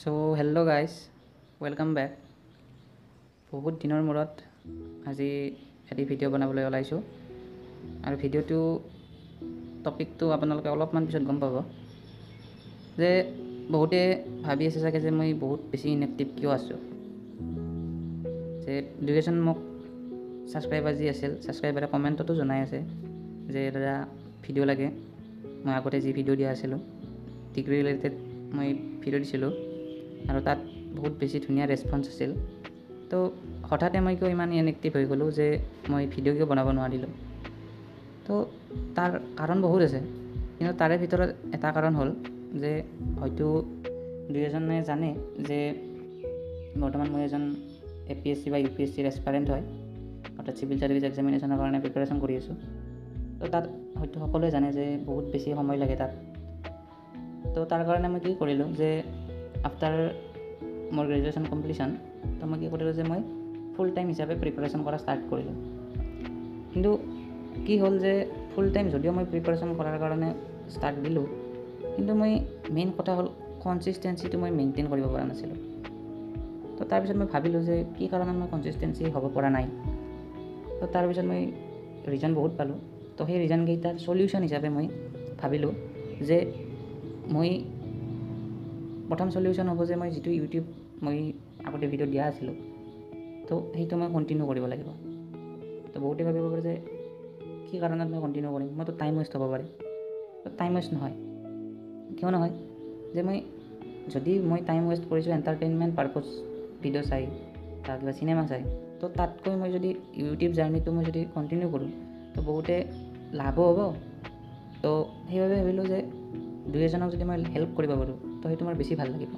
So hello' guys, welcome back. বহুত দিনৰ মূৰত আজি এটি ভিডিঅ' বনাবলৈ ওলাইছোঁ আৰু ভিডিঅ'টো টপিকটো আপোনালোকে অলপমান পিছত গম পাব। যে বহুতে ভাবি আছে চাগে যে মই বহুত বেছি ইনএক্টিভ কিয় আছোঁ। যে ডিউৰেশ্যন মোক ছাবস্ক্ৰাইবাৰ যি আছিল, ছাবস্ক্ৰাইবাৰে কমেণ্টতো জনাই আছে যে দাদা ভিডিঅ' লাগে। মই আগতে যি ভিডিঅ' দিয়া আছিলোঁ, ডিগ্ৰী ৰিলেটেড মই ভিডিঅ' দিছিলোঁ আৰু তাত বহুত বেছি ধুনীয়া ৰেছপন্স আছিল। তো হঠাতে মই কিয় ইমান ইনএক্টিভ হৈ গ'লোঁ যে মই ভিডিঅ' কিয় বনাব নোৱাৰিলোঁ। তো তাৰ কাৰণ বহুত আছে, কিন্তু তাৰে ভিতৰত এটা কাৰণ হ'ল যে হয়তো দুই এজনে জানে যে বৰ্তমান মই এজন APSC বা UPSCৰ এছপাৰেণ্ট হয়, অৰ্থাৎ চিভিল ছাৰ্ভিচ এক্সামিনেশ্যনৰ কাৰণে প্ৰিপেৰেশ্যন কৰি আছোঁ। তো তাত হয়তো সকলোৱে জানে যে বহুত বেছি সময় লাগে তাত। তো তাৰ কাৰণে মই কি কৰিলোঁ যে আফটাৰ মোৰ গ্ৰেজুৱেশ্যন কমপ্লিশ্যন, তো মই কি কৰিলোঁ যে মই ফুল টাইম হিচাপে প্ৰিপেৰেশ্যন কৰা ষ্টাৰ্ট কৰিলোঁ। কিন্তু কি হ'ল যে ফুল টাইম যদিও মই প্ৰিপেৰেশ্যন কৰাৰ কাৰণে ষ্টাৰ্ট দিলোঁ, কিন্তু মই মেইন কথা হ'ল কনচিষ্টেঞ্চিটো মই মেইনটেইন কৰিব পৰা নাছিলোঁ। তো তাৰপিছত মই ভাবিলোঁ যে কি কাৰণত মই কনচিষ্টেঞ্চি হ'ব পৰা নাই। তো তাৰপিছত মই ৰিজন বহুত পালোঁ। তো সেই ৰিজনকেইটাৰ চলিউশ্যন হিচাপে মই ভাবিলোঁ যে মই প্ৰথম চলিউশ্যন হ'ব যে মই যিটো ইউটিউব মই আগতে ভিডিঅ' দিয়া আছিলোঁ, তো সেইটো মই কণ্টিনিউ কৰিব লাগিব। তো বহুতে ভাবিব পাৰে যে কি কাৰণত মই কণ্টিনিউ কৰিম, মইতো টাইম ৱেষ্ট হ'ব পাৰে। তো টাইম ৱেষ্ট নহয়, কিয় নহয় যে যদি মই টাইম ৱেষ্ট কৰিছোঁ এণ্টাৰটেইনমেণ্ট পাৰপজ ভিডিঅ' চাই বা কিবা চিনেমা চাই, তো তাতকৈ মই যদি ইউটিউব জাৰ্ণিটো মই যদি কণ্টিনিউ কৰোঁ, তো বহুতে লাভো হ'ব। তো সেইবাবে ভাবিলোঁ যে দুই এজনক যদি মই হেল্প কৰিব পাৰোঁ, তো সেইটো মোৰ বেছি ভাল লাগিব।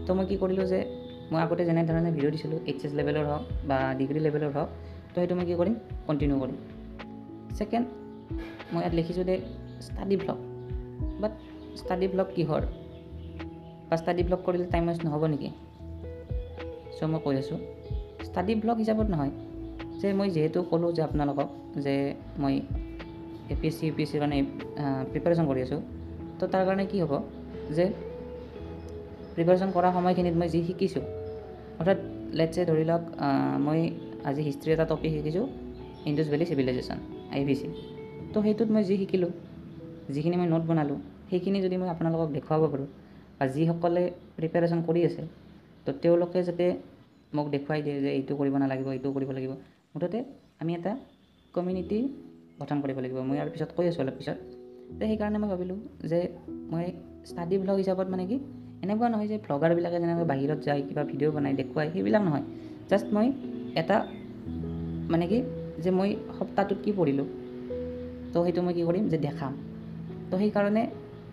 তো মই কি কৰিলোঁ যে মই আগতে যেনেধৰণে ভিডিঅ' দিছিলোঁ HS লেভেলৰ হওক বা ডিগ্ৰী লেভেলৰ হওক, তো সেইটো মই কি কৰিম, কণ্টিনিউ কৰিম। ছেকেণ্ড, মই ইয়াত লিখিছোঁ যে ষ্টাডি ব্লগ। বাট ষ্টাডি ব্লগ কিহৰ, বা ষ্টাডি ব্লগ কৰিলে টাইম ৱেষ্ট নহ'ব নেকি? চ' মই কৈ আছোঁ ষ্টাডি ব্লগ হিচাপত নহয়। যে মই যিহেতু ক'লোঁ যে আপোনালোকক যে মই APSC UPSCৰ কাৰণে প্ৰিপেৰেশ্যন কৰি আছোঁ, তো তাৰ কাৰণে কি হ'ব যে প্ৰিপেৰেশ্যন কৰা সময়খিনিত মই যি শিকিছোঁ, অৰ্থাৎ লেটছে ধৰি লওক মই আজি হিষ্ট্ৰী এটা টপিক শিকিছোঁ, ইণ্ডাছ ভেলী চিভিলাইজেশ্যন IVC। তো সেইটোত মই যি শিকিলোঁ, যিখিনি মই নোট বনালোঁ, সেইখিনি যদি মই আপোনালোকক দেখুৱাব পাৰোঁ, বা যিসকলে প্ৰিপেৰেশ্যন কৰি আছে, তো তেওঁলোকে যাতে মোক দেখুৱাই দিয়ে যে এইটো কৰিব নালাগিব, এইটো কৰিব লাগিব। মুঠতে আমি এটা কমিউনিটি গঠন কৰিব লাগিব। মই ইয়াৰ পিছত কৈ আছোঁ অলপ পিছত। তো সেইকাৰণে মই ভাবিলোঁ যে মই ষ্টাডি ব্লগ হিচাপত মানে কি, এনেকুৱা নহয় যে ভ্লগাৰবিলাকে যেনেকৈ বাহিৰত যায় কিবা ভিডিঅ' বনাই দেখুৱায়, সেইবিলাক নহয়। জাষ্ট মই এটা মানে কি যে মই সপ্তাহটোত কি পঢ়িলোঁ, তো সেইটো মই কি কৰিম যে দেখাম। তো সেইকাৰণে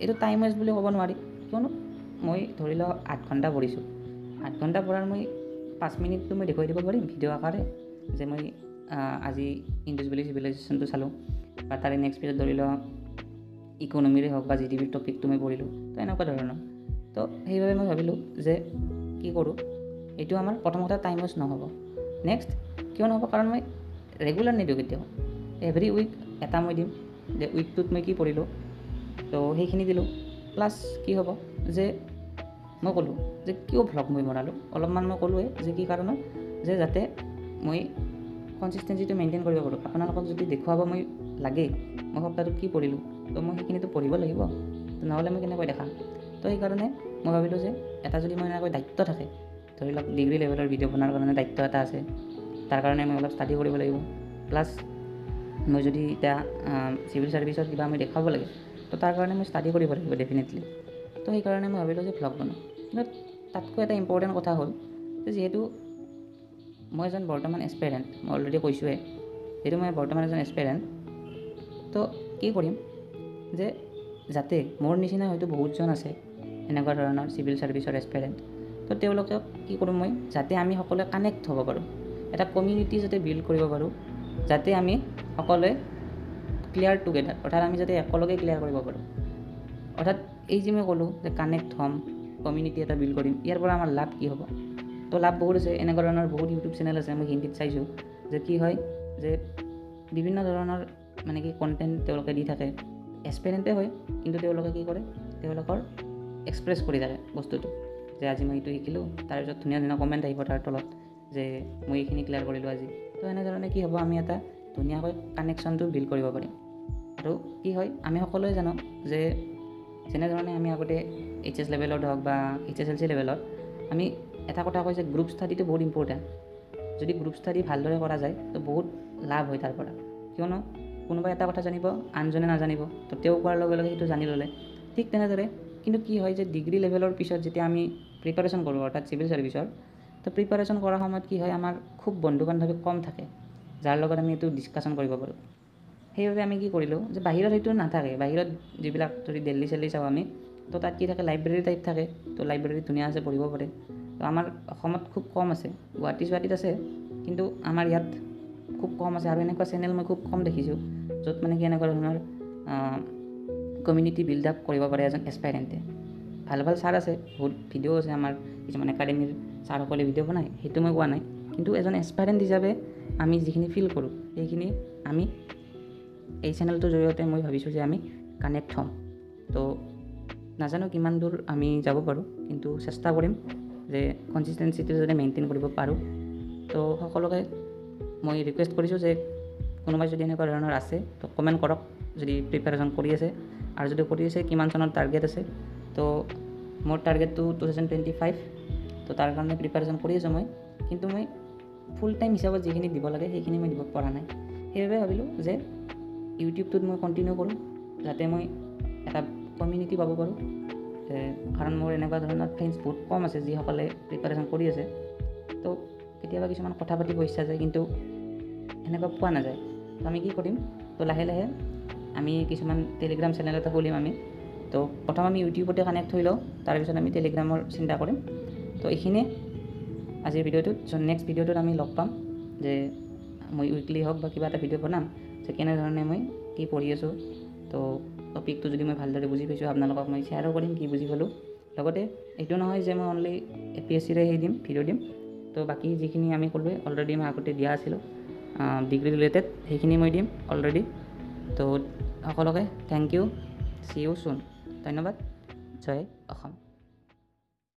এইটো টাইম ৱেষ্ট বুলি ক'ব নোৱাৰি, কিয়নো মই ধৰি লওক 8 ঘণ্টা পঢ়িছোঁ। 8 ঘণ্টা পঢ়াৰ মই 5 মিনিটটো মই দেখুৱাই দিব পাৰিম ভিডিঅ' আকাৰে, যে মই আজি ইণ্ডাছ ভেলী চিভিলাইজেশ্যনটো চালোঁ, বা তাৰে নেক্সট পেজত ধৰি লওক ইকনমিৰে হওক বা GDPৰ টপিকটো মই পঢ়িলোঁ। তো এনেকুৱা ধৰণৰ। তো সেইবাবে মই ভাবিলোঁ যে কি কৰোঁ, এইটো আমাৰ প্ৰথম কথা টাইম ৱেষ্ট নহ'ব। নেক্সট কিয় নহ'ব, কাৰণ মই ৰেগুলাৰ নিদিওঁ কেতিয়াও। এভৰি উইক এটা মই দিম যে উইকটোত মই কি পঢ়িলোঁ, তো সেইখিনি দিলোঁ। প্লাছ কি হ'ব যে মই ক'লোঁ যে কিয় ভ্লগ মই বনালোঁ, অলপমান মই ক'লোৱে যে কি কাৰণত, যে যাতে মই কনচিষ্টেঞ্চিটো মেইনটেইন কৰিব পাৰোঁ। আপোনালোকক যদি দেখুৱাব মই লাগে মই সপ্তাহটোত কি পঢ়িলোঁ, তো মই সেইখিনিতো পঢ়িব লাগিব, নহ'লে মই কেনেকৈ দেখাম। তো সেইকাৰণে মই ভাবিলোঁ যে এটা যদি মই এনেকৈ দায়িত্ব থাকে, ধৰি লওক ডিগ্ৰী লেভেলৰ ভিডিঅ' বনোৱাৰ কাৰণে দায়িত্ব এটা আছে, তাৰ কাৰণে মই অলপ ষ্টাডি কৰিব লাগিব। প্লাছ মই যদি এতিয়া চিভিল ছাৰ্ভিচত কিবা আমি দেখাব লাগে, তো তাৰ কাৰণে মই ষ্টাডি কৰিব লাগিব ডেফিনেটলি। তো সেইকাৰণে মই ভাবিলোঁ যে ভ্লগ বনাওঁ। কিন্তু তাতকৈ এটা ইম্পৰ্টেণ্ট কথা হ'ল যে যিহেতু মই এজন বৰ্তমান এছপাইৰেণ্ট, মই অলৰেডি কৈছোঁৱে, যিহেতু মই বৰ্তমান এজন এছপাইৰেণ্ট, তো কি কৰিম যে যাতে মোৰ নিচিনা হয়তো বহুতজন আছে এনেকুৱা ধৰণৰ চিভিল ছাৰ্ভিচৰ এছপাইৰেণ্ট, তো তেওঁলোকক কি কৰোঁ মই, যাতে আমি সকলোৱে কানেক্ট হ'ব পাৰোঁ, এটা কমিউনিটি যাতে বিল্ড কৰিব পাৰোঁ, যাতে আমি সকলোৱে ক্লিয়াৰ টুগেডাৰ, অৰ্থাৎ আমি যাতে একেলগে ক্লিয়াৰ কৰিব পাৰোঁ। অৰ্থাৎ এই যে মই ক'লোঁ যে কানেক্ট হ'ম, কমিউনিটি এটা বিল্ড কৰিম, ইয়াৰ পৰা আমাৰ লাভ কি হ'ব। তো লাভ বহুত আছে। এনেকুৱা ধৰণৰ বহুত ইউটিউব চেনেল আছে, মই হিন্দীত চাইছোঁ যে কি হয় যে বিভিন্ন ধৰণৰ মানে কি কণ্টেণ্ট তেওঁলোকে দি থাকে, এছপাইৰেণ্টে হয়, কিন্তু তেওঁলোকে কি কৰে, তেওঁলোকৰ এক্সপ্ৰেছ কৰি থাকে বস্তুটো। যে আজি মই এইটো শিকিলোঁ, তাৰপিছত ধুনীয়া ধুনীয়া কমেণ্ট আহিব তাৰ তলত যে মই এইখিনি ক্লিয়াৰ কৰিলোঁ আজি। তো এনেধৰণে কি হ'ব, আমি এটা ধুনীয়াকৈ কানেকশ্যনটো বিল্ড কৰিব পাৰিম। আৰু কি হয়, আমি সকলোৱে জানো যে যেনেধৰণে আমি আগতে HS লেভেলত হওক বা HSLC লেভেলত আমি এটা কথা কয় যে গ্ৰুপ ষ্টাডিটো বহুত ইম্পৰ্টেণ্ট। যদি গ্ৰুপ ষ্টাডি ভালদৰে কৰা যায় তো বহুত লাভ হয় তাৰ পৰা, কিয়নো কোনোবাই এটা কথা জানিব, আনজনে নাজানিব, তো তেওঁ কোৱাৰ লগে লগে সেইটো জানি ল'লে। ঠিক তেনেদৰে কিন্তু কি হয় যে ডিগ্ৰী লেভেলৰ পিছত যেতিয়া আমি প্ৰিপাৰেশ্যন কৰোঁ, অৰ্থাৎ চিভিল ছাৰ্ভিচৰ, তো প্ৰিপাৰেশ্যন কৰাৰ সময়ত কি হয়, আমাৰ খুব বন্ধু বান্ধৱী কম থাকে যাৰ লগত আমি এইটো ডিছকাশ্যন কৰিব পাৰোঁ। সেইবাবে আমি কি কৰিলোঁ যে বাহিৰত সেইটো নাথাকে। বাহিৰত যিবিলাক যদি দিল্লী চেল্লী চাওঁ আমি, তো তাত কি থাকে, লাইব্ৰেৰী টাইপ থাকে। তো লাইব্ৰেৰী ধুনীয়া আছে, পঢ়িব পাৰে। তো আমাৰ অসমত খুব কম আছে, গুৱাহাটীত আছে, কিন্তু আমাৰ ইয়াত খুব কম আছে। আৰু এনেকুৱা চেনেল মই খুব কম দেখিছোঁ য'ত মানে কি এনেকুৱা ধৰণৰ কমিউনিটি বিল্ড আপ কৰিব পাৰে এজন এছপাইৰেণ্টে। ভাল ভাল ছাৰ আছে, বহুত ভিডিঅ' আছে, আমাৰ কিছুমান একাডেমীৰ ছাৰসকলে ভিডিঅ' বনায়, সেইটো মই কোৱা নাই। কিন্তু এজন এছপাইৰেণ্ট হিচাপে আমি যিখিনি ফিল কৰোঁ সেইখিনি আমি এই চেনেলটোৰ জৰিয়তে মই ভাবিছোঁ যে আমি কানেক্ট হ'ম। তো নাজানো কিমান দূৰ আমি যাব পাৰোঁ, কিন্তু চেষ্টা কৰিম যে কনচিষ্টেঞ্চিটো যাতে মেইনটেইন কৰিব পাৰোঁ। তো সকলোকে মই ৰিকুৱেষ্ট কৰিছোঁ যে কোনোবাই যদি এনেকুৱা ধৰণৰ আছে তো কমেণ্ট কৰক, যদি প্ৰিপাৰেশ্যন কৰি আছে, আৰু যদি কৰি আছে কিমান চনত টাৰ্গেট আছে। তো মোৰ টাৰ্গেটটো 2025, তো তাৰ কাৰণে প্ৰিপাৰেশ্যন কৰি আছোঁ মই। কিন্তু মই ফুল টাইম হিচাপত যিখিনি দিব লাগে সেইখিনি মই দিব পৰা নাই। সেইবাবে ভাবিলোঁ যে ইউটিউবটোত মই কণ্টিনিউ কৰোঁ, যাতে মই এটা কমিউনিটি পাব পাৰোঁ। কাৰণ মোৰ এনেকুৱা ধৰণৰ ফ্ৰেণ্ডছ বহুত কম আছে যিসকলে প্ৰিপাৰেশ্যন কৰি আছে। তো কেতিয়াবা কিছুমান কথা পাতিব ইচ্ছা যায়, কিন্তু এনেকুৱা পোৱা নাযায়। তো আমি কি কৰিম, তো লাহে লাহে আমি কিছুমান টেলিগ্ৰাম চেনেল এটা খুলিম আমি। তো প্ৰথম আমি ইউটিউবতে কানেক্ট হৈ লওঁ, তাৰপিছত আমি টেলিগ্ৰামৰ চিন্তা কৰিম। তো এইখিনিয়ে আজিৰ ভিডিঅ'টোত। নেক্সট ভিডিঅ'টোত আমি লগ পাম, যে মই উইকলি হওক বা কিবা এটা ভিডিঅ' বনাম যে কেনেধৰণে মই কি পঢ়ি আছোঁ। তো টপিকটো যদি মই ভালদৰে বুজি পাইছোঁ আপোনালোকক মই শ্বেয়াৰো কৰিম কি বুজি পালোঁ। লগতে এইটো নহয় যে মই অনলি APSCৰে ভিডিঅ' দিম। তো বাকী যিখিনি আমি ক'লোৱে অলৰেডি মই আগতে দিয়া আছিলোঁ ডিগ্ৰী ৰিলেটেড, সেইখিনি মই দিম অলৰেডি। তো সকলোকে thank U, C you soon. ধন্যবাদ। জয় অসম।